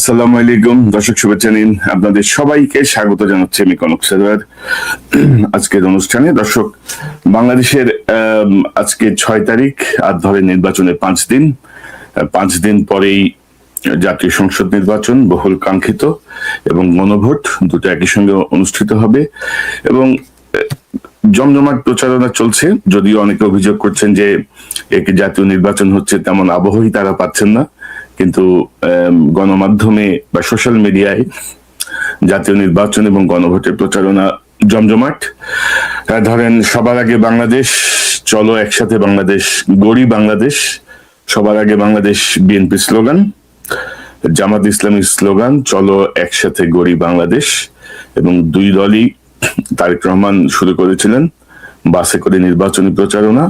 আসসালামু আলাইকুম দর্শক, শুভেচ্ছা নিন। আপনাদের সবাইকে স্বাগত জানাচ্ছি আমি কনক সরদার আজকের অনুষ্ঠানে। দর্শক, বাংলাদেশের আজকে 6 তারিখ, আর ধরে নির্বাচনের 5 দিন। 5 দিন পরেই জাতীয় সংসদ নির্বাচন, বহুল কাঙ্ক্ষিত, এবং গণভোট দুটো একই সঙ্গে অনুষ্ঠিত হবে। এবং জমজমাট প্রচারণা চলছে, যদিও অনেকে অভিযোগ করছেন যে একটি জাতীয় নির্বাচন হচ্ছে, তেমন আবহই তারা পাচ্ছেন না। কিন্তু গণমাধ্যমে বা সোশ্যাল মিডিয়ায় জাতীয় নির্বাচন এবং গণভোটের প্রচারণা জমজমাট। ধরেন, সবার আগে বাংলাদেশ, চলো একসাথে বাংলাদেশ গড়ি বাংলাদেশ, সবার আগে Bangladesh BNP slogan, Jamaat Islami slogan চলো একসাথে গড়ি বাংলাদেশ। এবং দুই দলই, তারেক রহমান শুরু করেছিলেন বাসে করে নির্বাচনী প্রচারণা,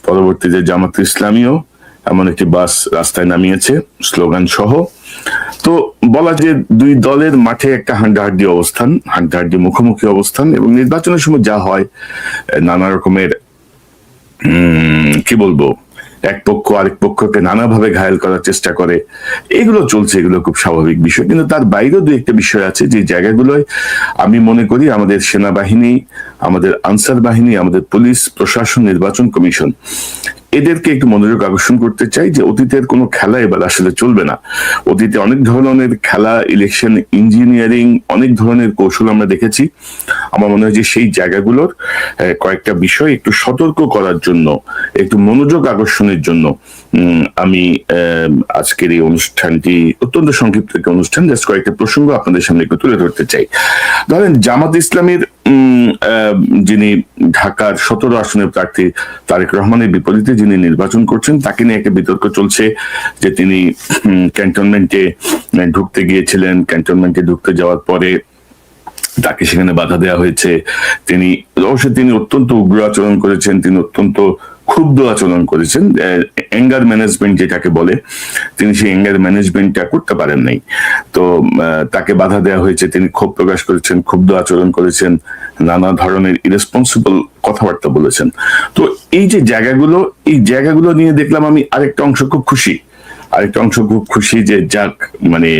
পরবর্তীতে জামাত ইসলামীও এমন একটি বাস রাস্তায় নামিয়েছে স্লোগান সহ। তো বলা যে দুই দলের মাঠে একটা হাড্ডাহাড্ডি অবস্থান, হাড্ডাহাড্ডি মুখোমুখি অবস্থান। এবং নির্বাচনের সময় যা হয়, নানা রকমের কি বলবো, এক পক্ষ আরেক পক্ষকে নানাভাবে ঘায়েল করার চেষ্টা করে, এগুলো চলছে, এগুলো খুব স্বাভাবিক বিষয়। কিন্তু তার বাইরেও দুই একটা বিষয় আছে যে জায়গাগুলোয় আমি মনে করি আমাদের সেনাবাহিনী, আমাদের আনসার বাহিনী, আমাদের পুলিশ প্রশাসন, নির্বাচন কমিশন, এদেরকে একটু মনোযোগ আকর্ষণ করতে চাই যে অতীতের কোনো খেলা এবার আসলে চলবে না। অতীতে অনেক ধরনের খেলা, ইলেকশন ইঞ্জিনিয়ারিং, অনেক ধরনের কৌশল আমরা দেখেছি। আমার মনে হয় যে সেই জায়গাগুলোর কয়েকটা বিষয় একটু সতর্ক করার জন্য, একটু মনোযোগ আকর্ষণের জন্য আমি আজকের এই অনুষ্ঠানটি, অত্যন্ত সংক্ষিপ্ত একটি অনুষ্ঠান, জাস্ট কয়েকটা প্রসঙ্গ আপনাদের সামনে একটু তুলে ধরতে চাই। ধরেন, জামাত ইসলামের যিনি ঢাকার 17 আসনের প্রার্থী তারেক রহমানের বিপরীতে যিনি নির্বাচন করছেন, তাকে নিয়ে একটা বিতর্ক চলছে যে তিনি ক্যান্টনমেন্টে ঢুকতে গিয়েছিলেন, ক্যান্টনমেন্টে ঢুকতে যাওয়ার পরে তাকে সেখানে বাধা দেওয়া হয়েছে। তিনি অবশ্যই তিনি অত্যন্ত উগ্র আচরণ করেছেন, তিনি অত্যন্ত ক্ষুব্ধ আচরণ করেছেন, অ্যাঙ্গার ম্যানেজমেন্ট যেটাকে বলে, তিনি সেই অ্যাঙ্গার ম্যানেজমেন্টটা করতে পারেন নাই। তো তাকে বাধা দেওয়া হয়েছে, তিনি ক্ষোভ প্রকাশ করেছেন, ক্ষুব্ধ আচরণ করেছেন, নানা ধরনের ইরেসপন্সিবল কথাবার্তা বলেছেন। তো এই যে জায়গাগুলো, এই জায়গাগুলো নিয়ে দেখলাম আমি আরেকটা অংশ খুব খুশি যে যাক, মানে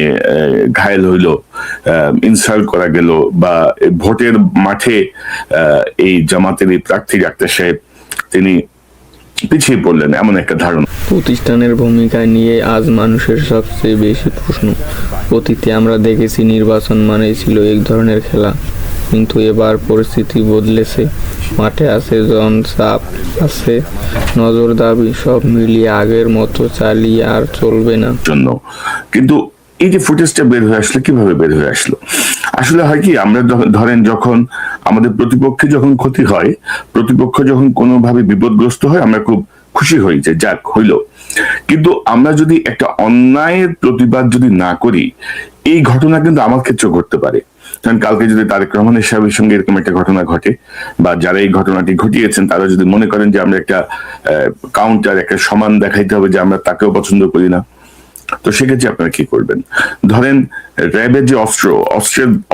ঘায়েল হইল, ইনসাল্ট করা গেল, বা ভোটের মাঠে এই জামাতের এই প্রার্থী ডাক্তার সাহেব তিনি পিছিয়ে পড়লেন, এমন একটা ধারণা। প্রতিষ্ঠানের ভূমিকা নিয়ে আজ মানুষের সবচেয়ে বেশি প্রশ্ন। অতীতে আমরা দেখেছি নির্বাচন মানেই ছিল এক ধরনের খেলা, কিন্তু এবার পরিস্থিতি বদলেছে। মাঠে আছে জনচাপ, আছে নজর দাবি, সব মিলিয়ে আগের মতো চালিয়ে আর চলবে না জন্য। কিন্তু এই যে ফুটেজটা বের হয়ে আসলো, কিভাবে বের হয়ে আসলো? আসলে হয় কি, আমরা ধরেন যখন আমাদের প্রতিপক্ষে যখন ক্ষতি হয়, প্রতিপক্ষ যখন কোনোভাবে বিপদগ্রস্ত হয়, আমরা খুব খুশি হই যে যাক হইলো। কিন্তু আমরা যদি একটা অন্যায়ের প্রতিবাদ যদি না করি, এই ঘটনা কিন্তু আমার ক্ষেত্রে ঘটতে পারে। কারণ কালকে যদি তারেক রহমানের সাহেবের সঙ্গে এরকম একটা ঘটনা ঘটে, বা যারা এই ঘটনাটি ঘটিয়েছেন তারা যদি মনে করেন যে আমরা একটা কাউন্টার, একটা সমান দেখাইতে হবে যে আমরা তাকেও পছন্দ করি না, তো সেক্ষেত্রে আপনারা কি করবেন? ধরেন, র্যাবের যে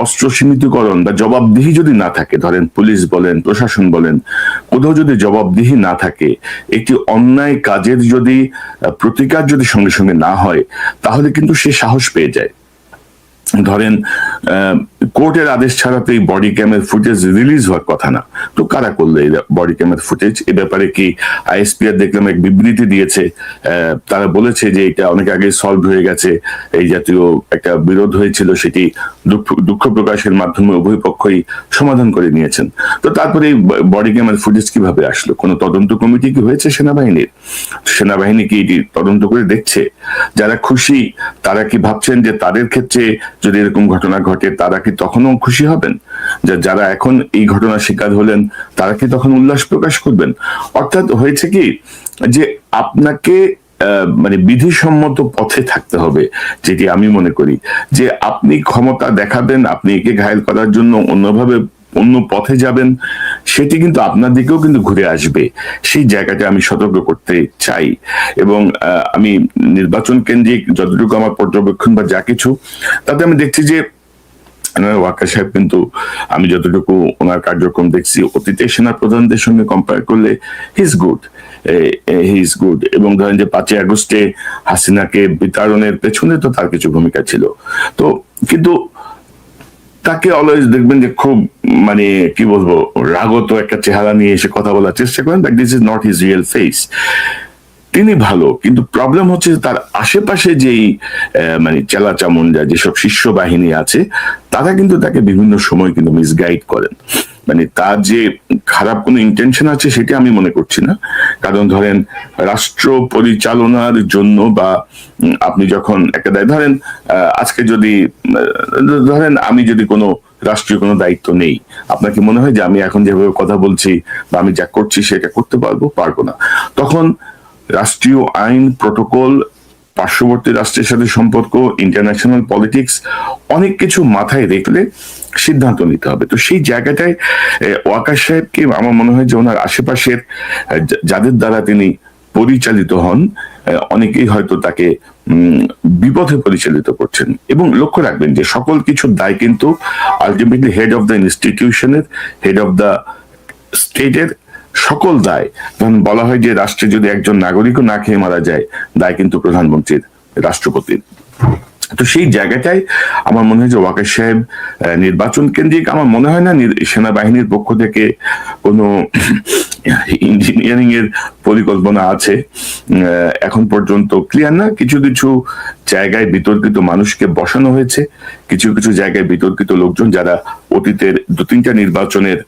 অস্ত্র সীমিতকরণ বা জবাবদিহি যদি না থাকে, ধরেন পুলিশ বলেন, প্রশাসন বলেন, কোথাও যদি জবাবদিহি না থাকে, একটি অন্যায় কাজের যদি প্রতিকার যদি সঙ্গে সঙ্গে না হয়, তাহলে কিন্তু সে সাহস পেয়ে যায়। ধরেন, কোর্টের আদেশ ছাড়া তো এই বডি ক্যামের ফুটেজ রিলিজ হওয়ার কথা না। তো কারা করলো এই বডি ক্যামের ফুটেজ? এ ব্যাপারে কি আইএসপিআর দেখলাম এক বিবৃতি দিয়েছে, তারা বলেছে যে এটা অনেক আগে সলভ হয়ে গেছে, এই জাতীয় একটা বিরোধ হয়েছিল, সেটি দুঃখ প্রকাশের মাধ্যমে উভয় পক্ষই সমাধান করে নিয়েছেন। তো তারপরে এই বডি ক্যামের ফুটেজ কিভাবে আসলো? কোনো তদন্ত কমিটি কি হয়েছে সেনাবাহিনীর? সেনাবাহিনী কি এটি তদন্ত করে দেখছে? যারা খুশি তারা কি ভাবছেন যে তাদের ক্ষেত্রে যদি এরকম ঘটনা ঘটে তারা কি তখনও খুশি হবেন? যারা এখন এই ঘটনার শিকার হলেন তারা কি তখন উল্লাস প্রকাশ করবেন? অর্থাৎ হয়েছে কি, যে আপনাকে মানে বিধিসম্মত পথে থাকতে হবে, যেটি আমি মনে করি যে আপনি ক্ষমতা দেখাবেন, আপনি একে ঘায়েল করার জন্য অন্যভাবে অন্য পথে যাবেন, সেটি কিন্তু আপনার দিকেও কিন্তু ঘুরে আসবে। সেই জায়গাটা আমি সতর্ক করতে চাই। এবং আমি নির্বাচন কেন্দ্রিক যতটুকু আমার পর্যবেক্ষণ বা যা কিছু, তাতে আমি দেখছি যে ওয়াকার সাহেব কিন্তু, আমি যতটুকু ওনার কার্যক্রম দেখছি, অতীতে সেনা প্রধানদের সঙ্গে কম্পেয়ার করলে he is good. He is good, এবং ধরেন যে 5ই আগস্টে হাসিনাকে বিতাড়নের পেছনে তো তার কিছু ভূমিকা ছিল। তো কিন্তু তাকে অলওয়েজ দেখবেন যে খুব মানে কি বলবো রাগত একটা চেহারা নিয়ে এসে কথা বলার চেষ্টা করেন, but this is not his real face. তিনি ভালো, কিন্তু প্রবলেম হচ্ছে তার আশেপাশে যেই মানে চেলা চামুন্ডা যেসব শিষ্য বাহিনী আছে, তারা কিন্তু তাকে বিভিন্ন সময় কিন্তু মিসগাইড করেন। মানে তার যে খারাপ কোনো ইন্টেনশন আছে সেটা আমি মনে করছি না, কারণ ধরেন রাষ্ট্র পরিচালনার জন্য বা আপনি যখন একটা ধরেন আজকে যদি ধরেন আমি যদি কোনো রাষ্ট্রীয় কোনো দায়িত্ব নেই, আপনার কি মনে হয় যে আমি এখন যেভাবে কথা বলছি বা আমি যা করছি সেটা করতে পারবো না? তখন রাষ্ট্রীয় আইন, প্রটোকল, পার্শ্ববর্তী রাষ্ট্রের সাথে সম্পর্ক, ইন্টারন্যাশনাল পলিটিক্স, অনেক কিছু মাথায় রেখে সিদ্ধান্ত নিতে হবে। তো সেই জায়গাটায় ওয়াকার সাহেবকে আমার মনে হয় যে ওনার আশেপাশের যাদের দ্বারা তিনি পরিচালিত হন, অনেকেই হয়তো তাকে বিপথে পরিচালিত করছেন। এবং লক্ষ্য রাখবেন যে সকল কিছুর দায় কিন্তু আলটিমেটলি হেড অফ দ্য ইনস্টিটিউশনের, হেড অফ দ্য স্টেটের সকল দায়। কারণ বলা হয় যে রাষ্ট্রে যদি একজন নাগরিকও না খেয়ে মারা যায়, দায় কিন্তু প্রধানমন্ত্রীর, রাষ্ট্রপতির। তো সেই জায়গাটায় আমার মনে হয় যে ওয়াকার সাহেব নির্বাচন কেন্দ্রিক, আমার মনে হয় না সেনাবাহিনীর পক্ষ থেকে কোনো ইঞ্জিনিয়ারিং এর পরিকল্পনা আছে, এখন পর্যন্ত ক্লিয়ার না। কিছু কিছু জায়গায় বিতর্কিত মানুষকে বসানো হয়েছে, কিছু কিছু জায়গায় বিতর্কিত লোকজন যারা অতীতের 2-3টা নির্বাচনের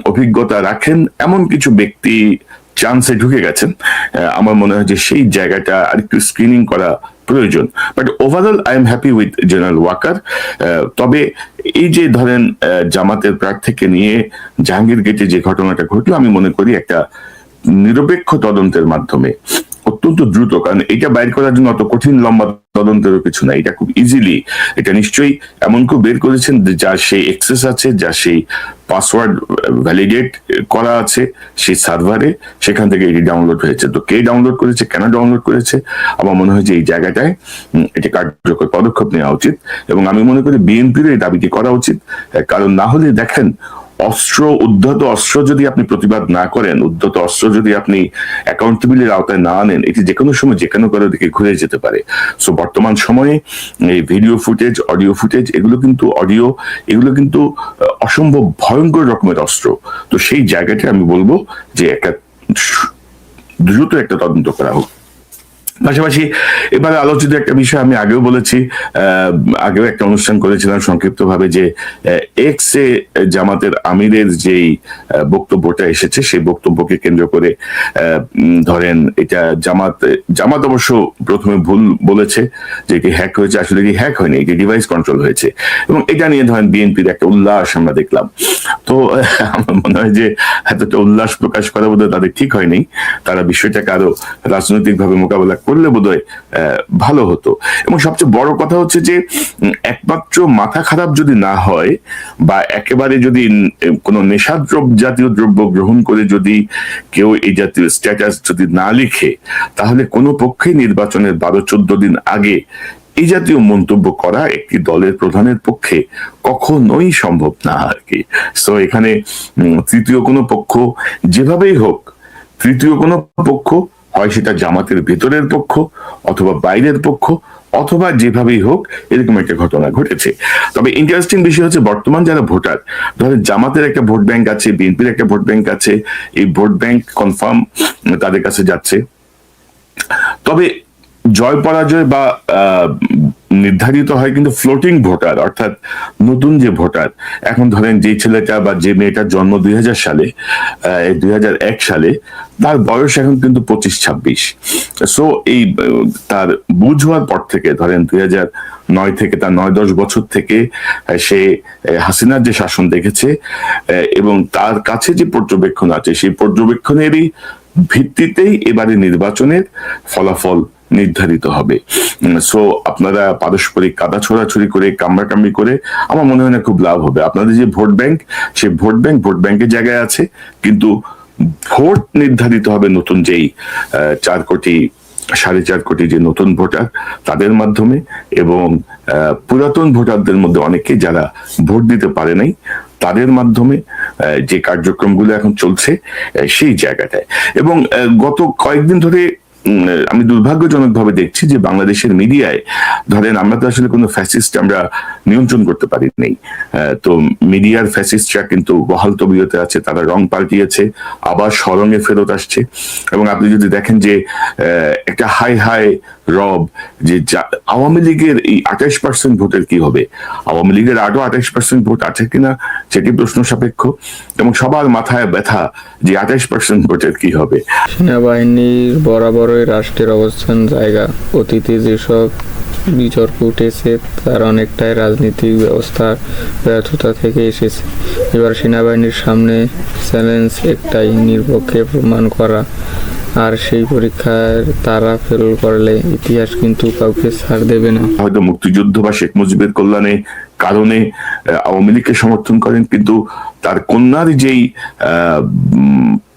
অভিজ্ঞতা রাখেন, এমন কিছু ব্যক্তি চান্সে ঢুকে গেছেন। আমার মনে হয় যে সেই জায়গাটা আরেকটু স্ক্রিনিং করা প্রয়োজন। But overall I am happy with general walker. তবে এই যে ধরেন জামাতের প্রার্থীকে নিয়ে জাহাঙ্গীর গেটে যে ঘটনাটা ঘটলো, আমি মনে করি একটা নিরপেক্ষ তদন্তের মাধ্যমে অত্যন্ত দ্রুত, কারণ এটা বাইর করার জন্য অত কঠিন লম্বা তদন্তেরও কিছু না, এটা খুব ইজিলি, এটা নিশ্চয়ই এমন কেউ বের করেছেন যার সেই এক্সেস আছে, যার সেই পাসওয়ার্ড ভ্যালিডেট করা আছে সেই সার্ভারে, সেখান থেকে এটি ডাউনলোড হয়েছে। তো কে ডাউনলোড করেছে, কেন ডাউনলোড করেছে, আমার মনে হয় যে এই জায়গাটায় এটি কার্যকর পদক্ষেপ নেওয়া উচিত। এবং আমি মনে করি বিএনপির এই দাবিটি করা উচিত, কারণ না হলে দেখেন উদ্ধত অস্ত্র যদি আপনি প্রতিবাদ না করেন, উদ্ধত অস্ত্র যদি আপনি অ্যাকাউন্টেবিলিটির আওতায় না আনেন, এটি যে কোনো সময় যে কোনো কারো দিকে ঘুরে যেতে পারে। সো বর্তমান সময়ে এই ভিডিও ফুটেজ, অডিও ফুটেজ, এগুলো কিন্তু অসম্ভব ভয়ঙ্কর রকমের অস্ত্র। তো সেই জায়গাটা আমি বলবো যে একটা দ্রুত একটা তদন্ত করা হোক। পাশাপাশি এবারে আলোচিত একটা বিষয় আমি আগেও বলেছি, আগেও একটা অনুষ্ঠান করেছিলাম সংক্ষিপ্ত ভাবে, যে এক্সে জামাতের আমিরের যেই বক্তব্যটা এসেছে, সেই বক্তব্যকে কেন্দ্র করে ধরেন এটা জামাত অবশ্য প্রথমে ভুল বলেছে যে এটি হ্যাক হয়েছে, আসলে কি হ্যাক হয়নি, এটি ডিভাইস কন্ট্রোল হয়েছে। এবং এটা নিয়ে ধরেন বিএনপির একটা উল্লাস আমরা দেখলাম। তো আমার মনে হয় যে এতটা উল্লাস প্রকাশ করা বোধহয় তাদের ঠিক হয়নি, তারা বিষয়টাকে আরো রাজনৈতিকভাবে মোকাবেলা করলে বোধহয় ভালো হতো। এবং সবচেয়ে বড় কথা হচ্ছে যে একমাত্র মাথা খারাপ যদি না হয়, বা একেবারে যদি কোনো জাতীয় দ্রব্য গ্রহণ করে যদি কেউ এই জাতীয় স্ট্যাটাস যদি না লিখে, তাহলে কোনো পক্ষে নির্বাচনের 12-14 দিন আগে এই জাতীয় মন্তব্য করা একটি দলের প্রধানের পক্ষে কখনোই সম্ভব না আর কি। সো এখানে তৃতীয় কোনো পক্ষ যেভাবেই হোক, তৃতীয় কোনো পক্ষ, হয় সেটা জামাতের ভেতরের পক্ষ অথবা বাইরের পক্ষ, অথবা যেভাবেই হোক, এরকম একটা ঘটনা ঘটেছে। তবে ইন্টারেস্টিং বিষয় হচ্ছে বর্তমান যারা ভোটার, ধরেন জামাতের একটা ভোট ব্যাংক আছে, বিএনপির একটা ভোট ব্যাংক আছে, এই ভোট ব্যাংক কনফার্ম তাদের কাছে যাচ্ছে। তবে জয় পরাজয় বা নির্ধারিত হয় কিন্তু ফ্লোটিং ভোটার, অর্থাৎ নতুন যে ভোটার। এখন ধরেন যে ছেলেটা বা যে মেয়েটার জন্ম 2000 সালে, 2001 সালে, তার বয়স এখন কিন্তু 25-26। সো এই তার বুঝ হওয়ার পর থেকে ধরেন 2009 থেকে, তার 9-10 বছর থেকে সে হাসিনার যে শাসন দেখেছে, এবং তার কাছে যে পর্যবেক্ষণ আছে, সেই পর্যবেক্ষণেরই ভিত্তিতেই এবারে নির্বাচনের ফলাফল নির্ধারিত হবে। সো আপনারা পারস্পরিক কাদা ছোড়াছুড়ি করে, কামড়াকামড়ি করে আমার মনে হয় না খুব লাভ হবে। আপনাদের যে ভোট ব্যাংক, সেই ভোট ব্যাংকের জায়গায় আছে, কিন্তু ভোট নির্ধারিত হবে নতুন যেই 4 কোটি 4.5 কোটি যে নতুন ভোটার, তাদের মাধ্যমে, এবং পুরাতন ভোটারদের মধ্যে অনেকে যারা ভোট দিতে পারে নাই তাদের মাধ্যমে। যে কার্যক্রমগুলো এখন চলছে সেই জায়গাটায়। এবং গত কয়েকদিন ধরে আমি দুর্ভাগ্যজনকভাবে দেখছি যে বাংলাদেশের মিডিয়ায়, ধরেন আমরা তো আসলে কোনো ফ্যাসিস্ট আমরা নিয়ন্ত্রণ করতে পারি নাই, তো মিডিয়ার ফ্যাসিস্টরা কিন্তু বহাল তবিয়তে আছে, তারা রং পাল্টিয়েছে, আবার স্বরঙে ফেরত আসছে। এবং আপনি যদি দেখেন যে একটা হাই হাই রব যে আওয়ামী লীগের এই 28% ভোটের কি হবে, আওয়ামী লীগের আরো 28% ভোট আছে কিনা সেটি প্রশ্ন সাপেক্ষ, এবং সবার মাথায় ব্যথা যে 28% ভোটের কি হবে। সেনাবাহিনীর বরাবরই রাষ্ট্রের অবস্থান জায়গা, অতীতে যেসব বিতর্ক উঠেছে তার অনেকটাই রাজনৈতিক ব্যবস্থার ব্যর্থতা থেকে এসেছে। এবার সেনাবাহিনীর সামনে চ্যালেঞ্জ একটাই, নিরপেক্ষ প্রমাণ করা। আর সেই পরীক্ষায় তারা ফেল করলে ইতিহাস কিন্তু কাউকে ছাড় দেবে না। হয়তো মুক্তিযুদ্ধ বা শেখ মুজিবের কল্যাণে কারণে আওয়ামী লীগকে সমর্থন করেন, কিন্তু তার কন্যার যেই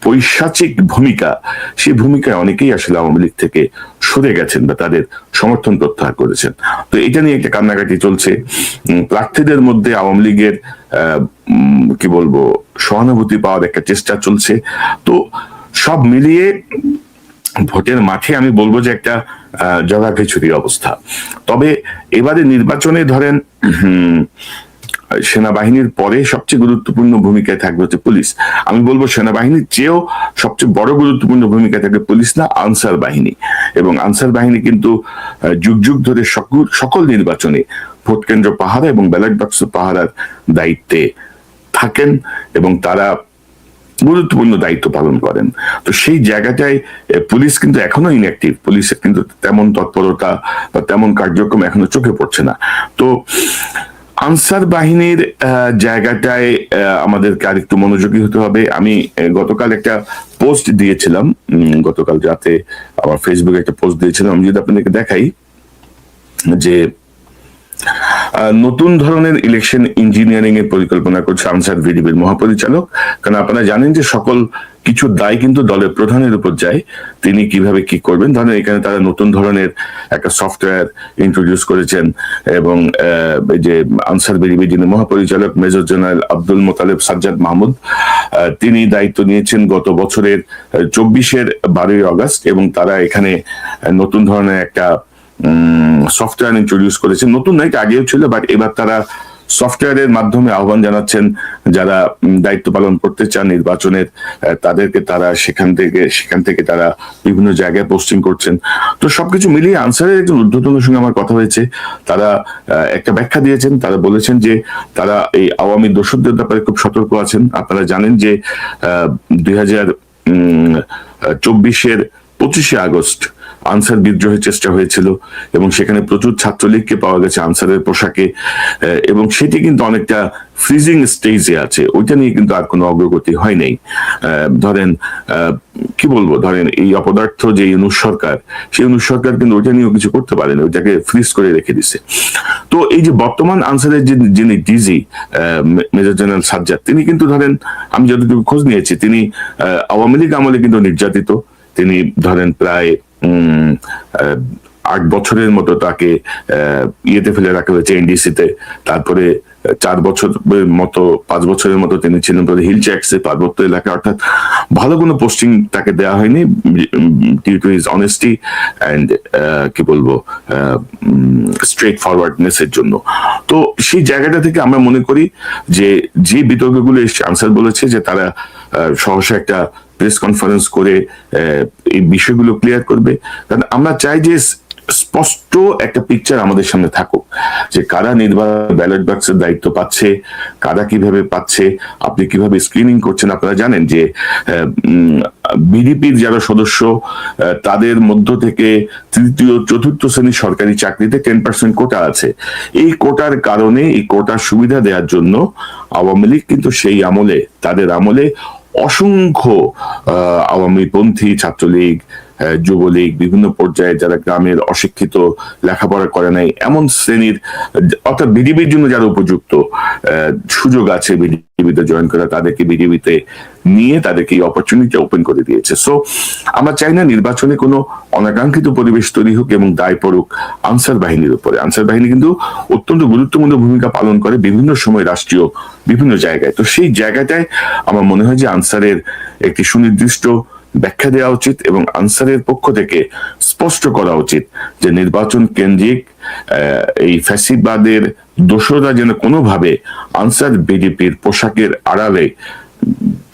পৈশাচিক ভূমিকা, সেই ভূমিকায় অনেকেই আসলে আওয়ামী লীগ থেকে সরে গেছেন বা তাদের সমর্থন প্রত্যাহার করেছেন। তো এটা নিয়ে একটা কান্নাকাটি চলছে। প্রার্থীদের মধ্যে আওয়ামী লীগের কি বলবো সহানুভূতি পাওয়ার একটা চেষ্টা চলছে। তো সব মিলিয়ে ভোটের মাঠে আমি বলবো যে একটা জগাখিচুড়ি অবস্থা। তবে এবারে নির্বাচনে ধরেন সেনাবাহিনীর পরে সবচেয়ে গুরুত্বপূর্ণ ভূমিকায় থাকবে হচ্ছে পুলিশ। আমি বলবো সেনাবাহিনীর চেয়েও সবচেয়ে বড় গুরুত্বপূর্ণ ভূমিকায় থাকবে পুলিশ না, আনসার বাহিনী। এবং আনসার বাহিনী কিন্তু যুগ যুগ ধরে সকল নির্বাচনে ভোট কেন্দ্র পাহারা এবং ব্যালট বাক্স পাহারার দায়িত্বে থাকেন এবং তারা গুরুত্বপূর্ণ দায়িত্ব পালন করেন। তো সেই জায়গাটায় পুলিশ কিন্তু এখনো ইনঅ্যাক্টিভ, পুলিশের কিন্তু তেমন তৎপরতা বা তেমন কার্যক্রম এখনো চোখে পড়ছে না। তো আনসার বাহিনীর জায়গাটায় আমাদেরকে আরেকটু মনোযোগী হতে হবে। আমি গতকাল একটা পোস্ট দিয়েছিলাম, গতকাল রাতে আমার ফেসবুকে একটা পোস্ট দিয়েছিলাম, আমি যদি আপনাদেরকে দেখাই যে নতুন ধরনের ইলেকশন ইঞ্জিনিয়ারিং এর পরিকল্পনা করছে আনসার ভিডিবির মহাপরিচালক। কারণ আপনারা জানেন যে সকল কিছু দায় কিন্তু দলের প্রধানের উপর যায়, তিনি কিভাবে কি করবেন। ধরেন এখানে তারা নতুন ধরনের একটা সফটওয়্যার ইন্ট্রোডিউস করেছেন এবং যে আনসার ভিডিবির যিনি মহাপরিচালক মেজর জেনারেল আব্দুল মোতালেব সাজ্জাদ মাহমুদ, তিনি দায়িত্ব নিয়েছেন গত বছরের 24-এর 12ই আগস্ট, এবং তারা এখানে নতুন ধরনের একটা সফটওয়্যার ইন্ট্রোডিউস করেছেন। নতুন নয়, আগেও ছিল, বাট এবার তারা সফটওয়্যারের মাধ্যমে আহ্বান জানাচ্ছেন যারা দায়িত্ব পালন করতে চান নির্বাচনের, তাদেরকে তারা সেখান থেকে তারা বিভিন্ন জায়গায় পোস্টিং করছেন। তো সবকিছু মিলিয়ে আনসারের একজন ঊর্ধ্বতনের সঙ্গে আমার কথা হয়েছে, তারা একটা ব্যাখ্যা দিয়েছেন। তারা বলেছেন যে তারা এই আওয়ামী দোষরদের ব্যাপারে খুব সতর্ক আছেন। আপনারা জানেন যে 2024-এর 25শে আগস্ট আনসার বিদ্রোহের চেষ্টা হয়েছিল এবং সেখানে প্রচুর ছাত্রলীগকে পাওয়া গেছে আনসারের পোশাকে, এবং সেটি কিন্তু অনেকটা ফ্রিজিং স্টেজে আছে, ওইটা নিয়ে কিন্তু আর কোনো অগ্রগতি হয় নাই। ধরেন কি বলবো, ধরেন এই অপদার্থ যে ইউনূস সরকার, সেই ইউনূস সরকার কিন্তু ওইটা নিয়েও কিছু করতে পারেনি, ওইটাকে ফ্রিজ করে রেখে দিছে। তো এই যে বর্তমান আনসারের যিনি ডিজি মেজর জেনারেল সাজ্জাদ, তিনি কিন্তু ধরেন আমি যতটুকু খোঁজ নিয়েছি, তিনি আওয়ামী লীগ আমলে কিন্তু নির্যাতিত। তিনি ধরেন প্রায় 8 বছরের মতো তাকে ইয়েতে ফেলে রাখা হয়েছে, এনডিসিতে। তারপরে 4 বছরের মতো 5 বছরের মতো তিনি ছিলেন হিল চ্যাক্সে, পার্বত্য এলাকায়। অর্থাৎ ভালো কোনো পোস্টিং তাকে দেওয়া হয়নি due to his honesty and কি বলবো স্ট্রেট ফরওয়ার্ডনেস এর জন্য। তো সেই জায়গাটা থেকে আমরা মনে করি যে বিতর্কগুলো এসছে, আনসার বলেছে যে তারা সহসা একটা প্রেস কনফারেন্স করে এই বিষয়গুলো ক্লিয়ার করবে। কারণ আমরা চাই যে স্পষ্ট একটা পিকচার আমাদের সামনে থাকুক, যে কারা নির্বাচন ব্যালট বাক্সের দায়িত্ব পাচ্ছে, কারা কিভাবে পাচ্ছে, আপনি কিভাবে স্ক্রিনিং করছেন। আপনারা জানেন যে বিডিপির যারা সদস্য, তাদের মধ্য থেকে তৃতীয় চতুর্থ শ্রেণীর সরকারি চাকরিতে 10% কোটা আছে। এই কোটার কারণে, এই কোটার সুবিধা দেওয়ার জন্য আওয়ামী লীগ কিন্তু সেই আমলে, তাদের আমলে অসংখ্য আওয়ামী পন্থী ছাত্রলীগ যুবলীগ, বিভিন্ন পর্যায়ে যারা গ্রামের অশিক্ষিত, লেখাপড়া করে নাই এমন শ্রেণীর, অর্থাৎ বিডিবির জন্য যারা উপযুক্ত, সুযোগ আছে বিডিবিতে জয়েন করা, তাদেরকে বিডিবিতে নিয়ে তাদেরকে এই অপরচুনিটি ওপেন করে দিয়েছে। সো আমরা চাই না নির্বাচনে কোনো অনাকাঙ্ক্ষিত পরিবেশ তৈরি হোক এবং দায় পড়ুক আনসার বাহিনীর উপরে। আনসার বাহিনী কিন্তু অত্যন্ত গুরুত্বপূর্ণ ভূমিকা পালন করে বিভিন্ন সময় রাষ্ট্রীয় বিভিন্ন জায়গায়। তো সেই জায়গাটায় আমার মনে হয় যে আনসারের একটি সুনির্দিষ্ট ব্যাখ্যা দেওয়া উচিত এবং আনসারের পক্ষ থেকে স্পষ্ট করা উচিত যে নির্বাচন কেন্দ্রিক এই ফ্যাসিবাদের দোসররা যেন কোনোভাবে আনসার বিজেপির পোশাকের আড়ালে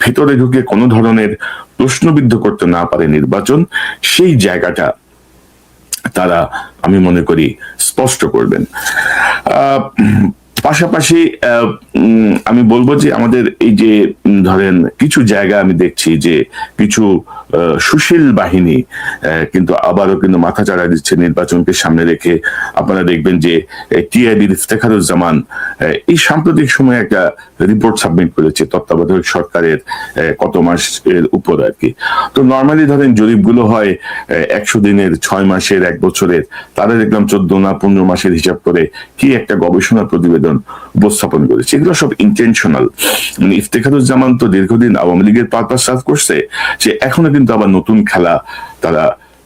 ভেতরে ঢুকে কোনো ধরনের প্রশ্নবিদ্ধ করতে না পারে নির্বাচন, সেই জায়গাটা তারা আমি মনে করি স্পষ্ট করবেন। পাশাপাশি আমি বলবো যে আমাদের এই যে ধরেন কিছু জায়গা আমি দেখছি যে কিছু সুশীল বাহিনী কিন্তু আবারও কিন্তু মাথা চাড়া দিচ্ছে নির্বাচনকে সামনে রেখে। আপনারা দেখবেন যে টিআইবির ইফতেখারুজ্জামান এই সাম্প্রতিক সময়ে একটা রিপোর্ট সাবমিট করেছে তত্ত্বাবধায়ক সরকারের কত মাসের উপর আর কি। তো নর্মালি ধরেন জরিপগুলো হয় 100 দিনের, 6 মাসের, 1 বছরের, তারা দেখলাম 14 না 15 মাসের হিসাব করে কি একটা গবেষণা প্রতিবেদন উপস্থাপন করেছে। এগুলো সব ইন্টেনশনাল। ইফতেখারুজ্জামান তো দীর্ঘদিন আওয়ামী লীগের পারপাস সার্ভ করছে, সে এখনো কিন্তু আবার নতুন খেলা তারা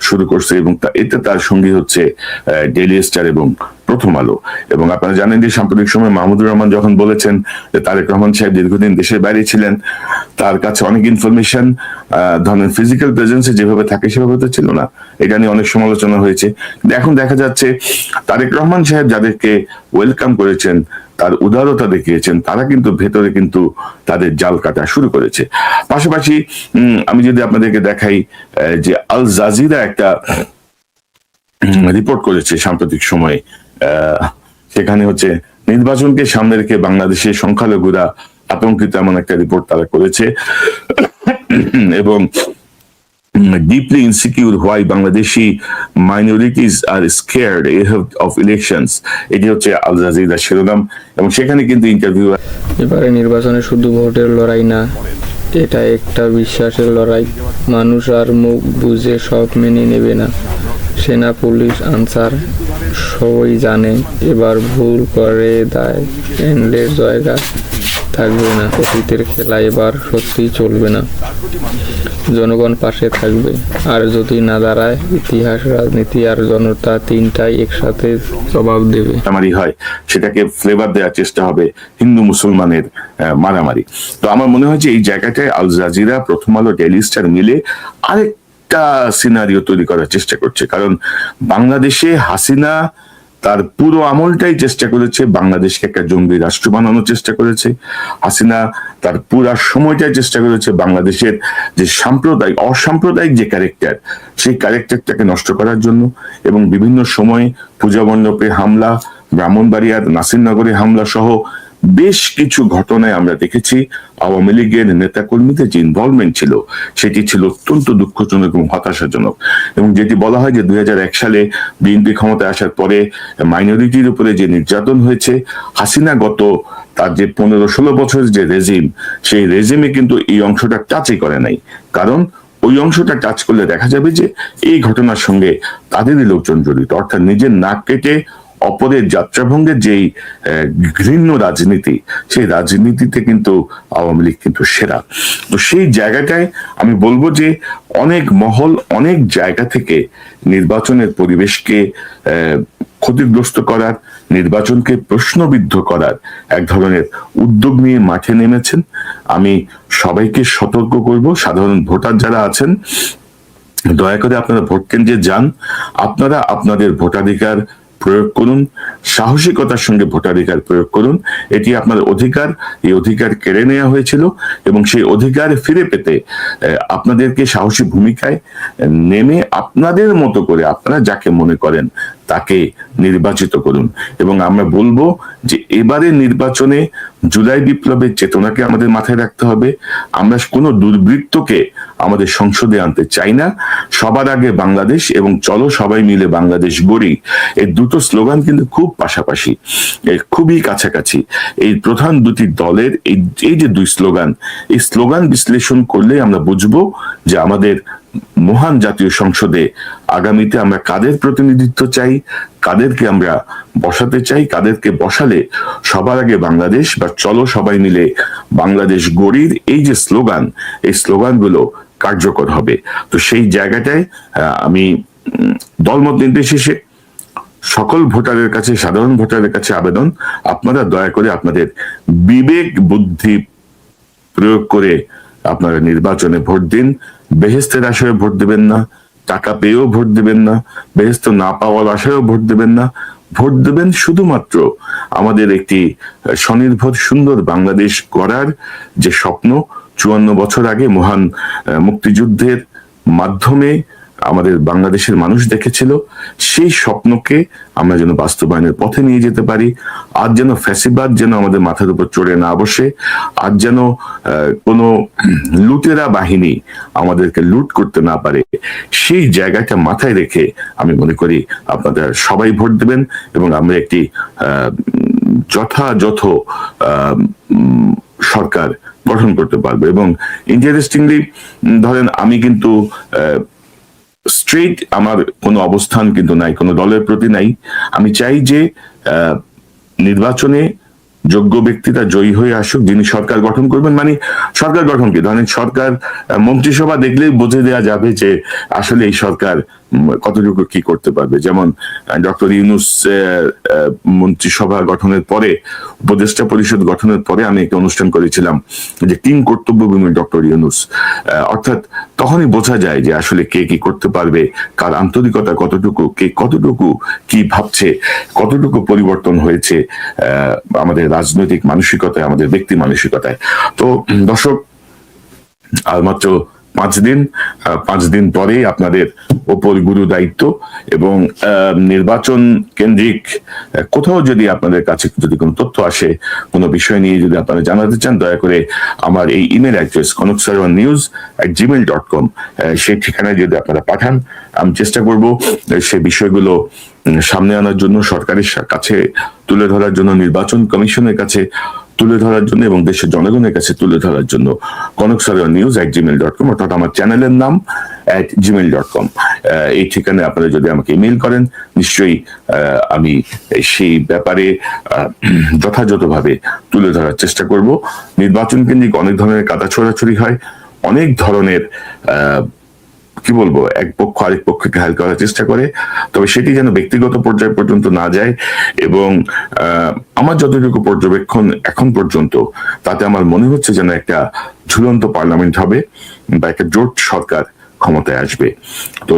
শুরু করছে এবং এতে তার সঙ্গী হচ্ছে ডেইলি স্টার এবং প্রথম আলো। এবং আপনারা জানেন যে সাম্প্রতিক সময় মাহমুদুর রহমান যখন বলেছেন যে তারেক রহমান সাহেব দীর্ঘদিন দেশের বাইরে ছিলেন, তার কাছে অনেক ইনফরমেশন ধরেন ফিজিক্যাল প্রেজেন্সে যেভাবে থাকে সেভাবে তো ছিল না, এটা নিয়ে অনেক সমালোচনা হয়েছে। কিন্তু এখন দেখা যাচ্ছে তারেক রহমান সাহেব যাদেরকে ওয়েলকাম করেছেন, তার উদারতা দেখিয়েছেন, তারা কিন্তু ভেতরে কিন্তু তাদের জাল কাটা শুরু করেছে। পাশাপাশি আমি যদি আপনাদেরকে দেখাই যে আল জাজিরা একটা রিপোর্ট করেছে সাম্প্রতিক সময়ে, সেখানে হচ্ছে নির্বাচনকে সামনে রেখে বাংলাদেশের সংখ্যালঘুরা আতঙ্কিত, এমন একটা রিপোর্ট তারা করেছে। এবং deeply insecure why Bangladeshi minorities are scared ahead of elections, এটি হচ্ছে আল জাজিরা শিরোনাম। এবং সেখানে কিন্তু ইন্টারভিউ, এবারে নির্বাচনে শুধু ভোটের লড়াই না, এটা একটা বিশ্বাসের লড়াই। মানুষ আর মুখ বুঝে সব মেনে নেবে না। সেনা, পুলিশ, আনসার সবাই জানে এবার ভুল করে দায় এন্ডের জায়গা থাকবে না। অতীতের খেলা এবার সত্যি চলবে না, জনগণ পাশে থাকবে। আর যদি না দাঁড়ায়, ইতিহাস, রাজনীতি আর জনতা তিনটাই একসাথে জবাব দেবে। মারামারি হয় সেটাকে ফ্লেভার দেওয়ার চেষ্টা হবে হিন্দু মুসলমানের মারামারি। তো আমার মনে হয় যে এই জায়গাটায় আল জাজিরা, প্রথম আলো, ডেইলি স্টার মিলে আরেকটা সিনারিও তৈরি করার চেষ্টা করছে। কারণ বাংলাদেশে হাসিনা তার পুরো আমলটাই চেষ্টা করেছে বাংলাদেশকে একটা জঙ্গি রাষ্ট্র বানানোর চেষ্টা করেছে। হাসিনা তার পুরা সময়টাই চেষ্টা করেছে বাংলাদেশের যে সাম্প্রদায়িক, অসাম্প্রদায়িক যে ক্যারেক্টার, সেই ক্যারেক্টারটাকে নষ্ট করার জন্য। এবং বিভিন্ন সময়ে পূজা মণ্ডপে হামলা, ব্রাহ্মণবাড়িয়ার নাসিরনগরে হামলা সহ বেশ কিছু ঘটনায় আমরা দেখেছি আওয়ামী লীগের নেতাকর্মীদের যে ইনভলভমেন্ট ছিল সেটি ছিল অত্যন্ত দুঃখজনক এবং হতাশাজনক। এবং যেটি বলা হয় যে 2001 সালে বিএনপি ক্ষমতায় আসার পরে মাইনরিটির উপরে যে নির্যাতন হয়েছে, হাসিনা গত তার যে 15-16 বছরের যে রেজিম, সেই রেজিমে কিন্তু এই অংশটা টাচই করে নাই। কারণ ওই অংশটা টাচ করলে দেখা যাবে যে এই ঘটনার সঙ্গে তাদেরই লোকজন জড়িত। অর্থাৎ নিজের নাক কেটে অপরের যাত্রাভঙ্গের যেই ঘৃণ্য রাজনীতি, সেই রাজনীতিতে কিন্তু আওয়ামী লীগ কিন্তু সেরা। তো সেই জায়গাটায় আমি বলবো যে অনেক মহল, অনেক জায়গা থেকে নির্বাচনের পরিবেশকে ক্ষতিগ্রস্ত করার, নির্বাচনকে প্রশ্নবিদ্ধ করার এক ধরনের উদ্যোগ নিয়ে মাঠে নেমেছেন। আমি সবাইকে সতর্ক করব, সাধারণ ভোটার যারা আছেন, দয়া করে আপনারা ভোট কেন্দ্রে যান, আপনারা আপনাদের ভোটাধিকার প্রয়োগ করুন, সাহসিকতার সঙ্গে ভোটাধিকার প্রয়োগ করুন। এটি আপনার অধিকার, এই অধিকার কেড়ে নেওয়া হয়েছিল এবং সেই অধিকার ফিরে পেতে আপনাদেরকে সাহসী ভূমিকায় নেমে আপনাদের মতো করে আপনারা যাকে মনে করেন তাকে নির্বাচিত করুন। এবং আমরা বলবো যে এবারে নির্বাচনে জুলাই বিপ্লবের চেতনাকে আমাদের মাথায় রাখতে হবে। আমরা কোনো দুর্বৃত্তকে আমাদের সংসদে আনতে চাই না। সবার আগে বাংলাদেশ এবং চলো সবাই মিলে বাংলাদেশ গড়ি, এই দুটো স্লোগান কিন্তু খুব পাশাপাশি, খুবই কাছাকাছি। এই প্রধান দুটি দলের এই যে দুই স্লোগান, এই স্লোগান বিশ্লেষণ করলে আমরা বুঝবো যে আমাদের মহান জাতীয় সংসদে আগামীতে আমরা কাদের প্রতিনিধিত্ব চাই, কাদেরকে আমরা বসাতে চাই, কাদেরকে বসালে সবার আগে বাংলাদেশ বা চলো সবাই মিলে বাংলাদেশ গড়ির এই যে স্লোগান, এই স্লোগানগুলো কার্যকর হবে। তো সেই জায়গাটায় আমি দলমত নির্বিশেষে সকল ভোটারের কাছে, সাধারণ ভোটারের কাছে আবেদন, আপনারা দয়া করে আপনাদের বিবেক বুদ্ধি প্রয়োগ করে আপনারা নির্বাচনে ভোট দিন। বেহেস্তের আশায় ভোট দেবেন না, টাকা পেয়েও ভোট দেবেন না, বেহেস্ত না পাওয়ার আশায়ও ভোট দেবেন না। ভোট দেবেন শুধুমাত্র আমাদের একটি স্বনির্ভর সুন্দর বাংলাদেশ গড়ার যে স্বপ্ন 54 বছর আগে মহান মুক্তিযুদ্ধের মাধ্যমে আমাদের বাংলাদেশের মানুষ দেখেছিল, সেই স্বপ্নকে আমরা যেন বাস্তবায়নের পথে নিয়ে যেতে পারি। আর যেন ফ্যাসিবাদ যেন আমাদের মাথার উপর চড়ে না বসে, আর যেন কোনো লুটেরা বাহিনী আমাদেরকে লুট করতে না পারে, সেই জায়গাটা মাথায় রেখে আমি মনে করি আপনারা সবাই ভোট দেবেন এবং আমরা একটি যথাযথ সরকার গঠন করতে পারবো। এবং ইন্টারেস্টিংলি ধরেন আমি কিন্তু স্ট্রেট আমার কোনো অবস্থান কিন্তু নাই, কোনো দলের প্রতি নাই। আমি চাই যে নির্বাচনে যোগ্য ব্যক্তিরা জয়ী হয়ে আসুক, যিনি সরকার গঠন করবেন। মানে সরকার গঠন কি ধরেন, সরকার মন্ত্রিসভা দেখলেই বুঝে দেওয়া যাবে যে আসলে এই সরকার কতটুকু কি করতে পারবে। যেমন ডক্টর ইউনূস মন্ত্রিসভা গঠনের পরে, উপদেষ্টা পরিষদ গঠনের পরে আমি একটা অনুষ্ঠান করেছিলাম যে কিং কর্তব্যভূমি ডক্টর ইউনূস। অর্থাৎ তখনই বোঝা যায় যে আসলে কে কি করতে পারবে, কার আন্তরিকতা কতটুকু, কে কতটুকু কি ভাবছে, কতটুকু পরিবর্তন হয়েছে আমাদের রাজনৈতিক মানসিকতায়, আমাদের ব্যক্তি মানসিকতায়। তো দর্শক, আর মাত্র 5 দিন পরে আপনাদের ওপর গুরু দায়িত্ব। এবং নির্বাচন কেন্দ্রিক কোথাও যদি আপনাদের কাছে যদি কোনো তথ্য আসে, কোনো বিষয় নিয়ে যদি আপনারা জানাতে চান, দয়া করে আমার এই ইমেল অ্যাড্রেস konoksaronews@gmail.com সেই ঠিকানায় যদি আপনারা পাঠান, আমি চেষ্টা করব সেই বিষয়গুলো সামনে আনার জন্য, সরকারের কাছে তুলে ধরার জন্য, নির্বাচন কমিশনের কাছে তুলে ধরার জন্য এবং দেশের জনগণের কাছে তুলে ধরার জন্য। konoksaronews@gmail.com অর্থাৎ আমার চ্যানেলের নাম @gmail.com এই ঠিকানায় আপনারা যদি আমাকে ইমেল করেন, নিশ্চয়ই আমি সেই ব্যাপারে যথাযথভাবে তুলে ধরার চেষ্টা করব। নির্বাচন কেন্দ্রিক অনেক ধরনের কাদা ছোড়াছুড়ি হয়, অনেক ধরনের কি বলবো, এক পক্ষ আরেক পক্ষকে ঘায়েল করার চেষ্টা করে, তবে সেটি যেন ব্যক্তিগত পর্যায় পর্যন্ত না যায়। এবং আমার যতটুকু পর্যবেক্ষণ এখন পর্যন্ত, তাতে আমার মনে হচ্ছে যেন একটা ঝুলন্ত পার্লামেন্ট হবে বা একটা জোট সরকার ক্ষমতায় আসবে। তো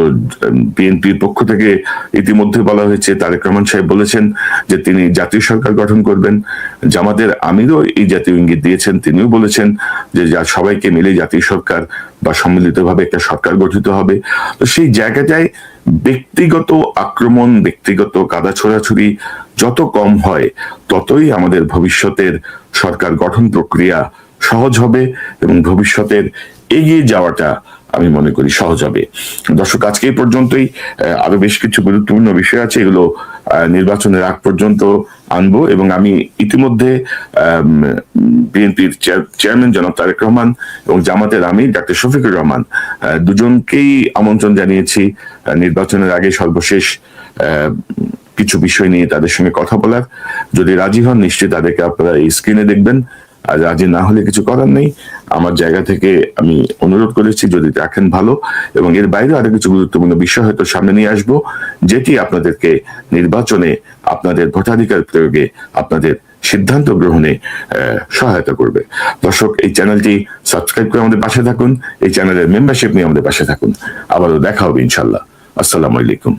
বিএনপির পক্ষ থেকে ইতিমধ্যে বলা হয়েছে, তারেক রহমান সাহেব বলেছেন যে তিনি জাতীয় সরকার গঠন করবেন। জামাতের আমিরও এই জাতীয় ইঙ্গিত দিয়েছেন, তিনিও বলেছেন যে সবাইকে মিলে জাতীয় সরকার বা সম্মিলিতভাবে একটা সরকার গঠিত হবে। তো সেই জায়গাটায় ব্যক্তিগত আক্রমণ, ব্যক্তিগত কাদা ছোড়াছুড়ি যত কম হয়, ততই আমাদের ভবিষ্যতের সরকার গঠন প্রক্রিয়া সহজ হবে এবং ভবিষ্যতের এগিয়ে যাওয়াটা আমি মনে করি সহজ হবে। দর্শক, আজকে এই পর্যন্তই। আরো বেশ কিছু গুরুত্বপূর্ণ বিষয় আছে, এগুলো নির্বাচনের আগ পর্যন্ত আনবো। এবং আমি ইতিমধ্যে বিএনপির চেয়ারম্যান জনাব তারেক রহমান এবং জামাতের আমির ডাক্তার শফিকুর রহমান দুজনকেই আমন্ত্রণ জানিয়েছি নির্বাচনের আগে সর্বশেষ কিছু বিষয় নিয়ে তাদের সঙ্গে কথা বলার। যদি রাজি হন, নিশ্চয়ই তাদেরকে আপনারা এই স্ক্রিনে দেখবেন। আর রাজি না হলে কিছু করার নেই। আমার জায়গা থেকে আমি অনুরোধ করেছি যদি দেখেন ভালো, এবং এর বাইরে আরো কিছু গুরুত্বপূর্ণ বিষয় হয়তো সামনে নিয়ে আসবো, যেটি আপনাদেরকে নির্বাচনে আপনাদের ভোটাধিকার প্রয়োগে, আপনাদের সিদ্ধান্ত গ্রহণে সহায়তা করবে। দর্শক, এই চ্যানেলটি সাবস্ক্রাইব করে আমাদের পাশে থাকুন, এই চ্যানেলের মেম্বারশিপ নিয়ে আমাদের পাশে থাকুন। আবারও দেখা হবে ইনশাল্লাহ। আসসালামু আলাইকুম।